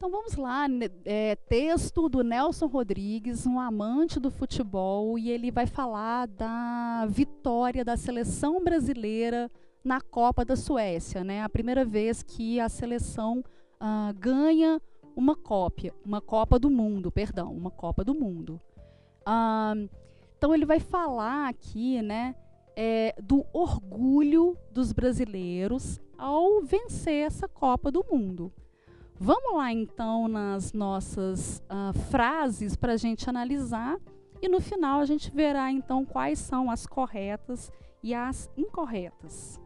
Então vamos lá, texto do Nelson Rodrigues, um amante do futebol, e ele vai falar da vitória da seleção brasileira na Copa da Suécia, né? A primeira vez que a seleção ganha uma Copa do Mundo, perdão, uma Copa do Mundo. Então ele vai falar aqui, né, do orgulho dos brasileiros ao vencer essa Copa do Mundo. Vamos lá então nas nossas frases para a gente analisar e no final a gente verá então quais são as corretas e as incorretas.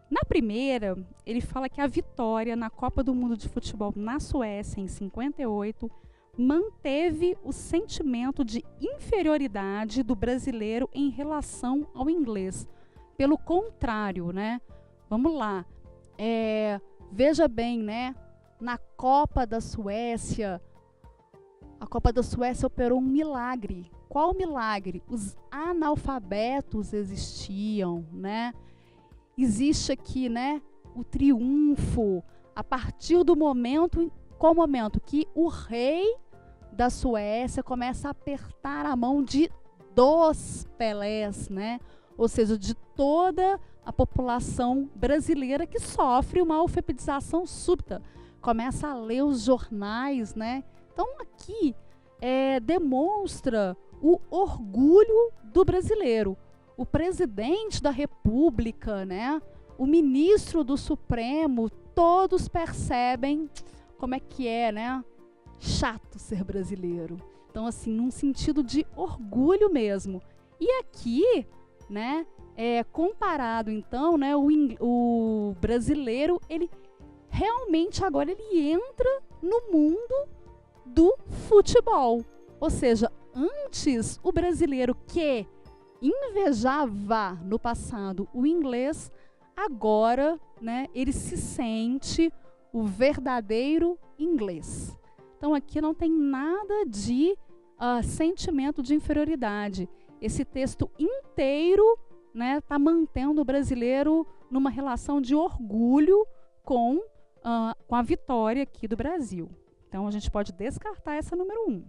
Na primeira, ele fala que a vitória na Copa do Mundo de Futebol na Suécia em 58 manteve o sentimento de inferioridade do brasileiro em relação ao inglês. Pelo contrário, né? Vamos lá. Veja bem, né? Na Copa da Suécia, a Copa da Suécia operou um milagre. Qual milagre? Os analfabetos existiam, né? Existe aqui, né, o triunfo a partir do momento, qual momento? Que o rei da Suécia começa a apertar a mão dos Pelés, né? Ou seja, de toda a população brasileira que sofre uma alfabetização súbita. Começa a ler os jornais, né? Então aqui demonstra o orgulho do brasileiro. O presidente da República, né? O ministro do Supremo, todos percebem como é que né? Chato ser brasileiro. Então, assim, num sentido de orgulho mesmo. E aqui, né? Comparado, então, né? O brasileiro, ele realmente agora ele entra no mundo do futebol. Ou seja, antes o brasileiro que invejava no passado o inglês, agora, né, ele se sente o verdadeiro inglês. Então aqui não tem nada de sentimento de inferioridade. Esse texto inteiro, né, tá mantendo o brasileiro numa relação de orgulho com a vitória aqui do Brasil. Então a gente pode descartar essa número 1.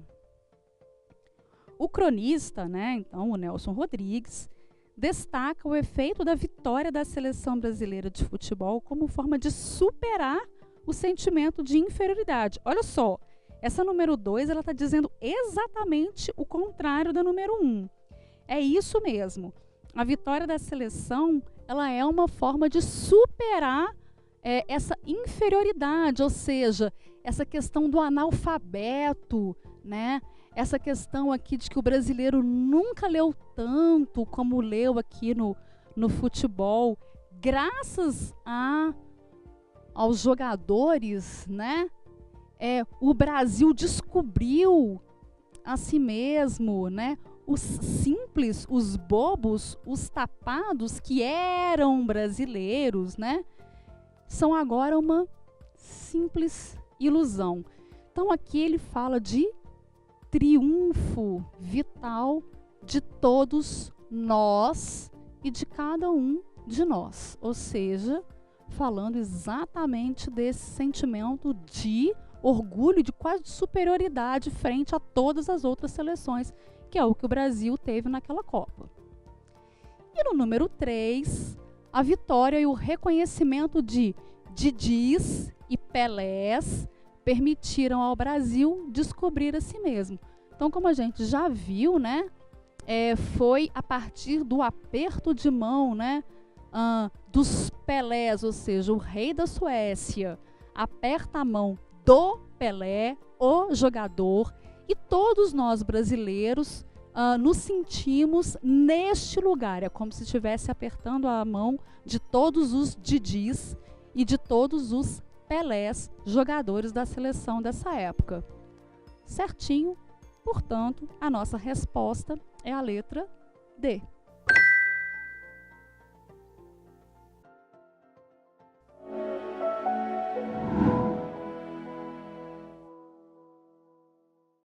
O cronista, né, então, o Nelson Rodrigues, destaca o efeito da vitória da seleção brasileira de futebol como forma de superar o sentimento de inferioridade. Olha só, essa número 2 ela está dizendo exatamente o contrário da número 1. É isso mesmo. A vitória da seleção ela é uma forma de superar essa inferioridade, ou seja, essa questão do analfabeto, né? Essa questão aqui de que o brasileiro nunca leu tanto como leu aqui no futebol, graças aos jogadores, né? O Brasil descobriu a si mesmo, né? Os simples, os bobos, os tapados que eram brasileiros, né? São agora uma simples ilusão. Então aqui ele fala de triunfo vital de todos nós e de cada um de nós. Ou seja, falando exatamente desse sentimento de orgulho, de quase superioridade frente a todas as outras seleções, que é o que o Brasil teve naquela Copa. E no número 3, a vitória e o reconhecimento de Didis e Pelés permitiram ao Brasil descobrir a si mesmo. Então, como a gente já viu, né, foi a partir do aperto de mão, né, dos Pelés, ou seja, o rei da Suécia aperta a mão do Pelé, o jogador, e todos nós brasileiros nos sentimos neste lugar. É como se estivesse apertando a mão de todos os Didis e de todos os Pelés, jogadores da seleção dessa época. Certinho? Portanto, a nossa resposta é a letra D.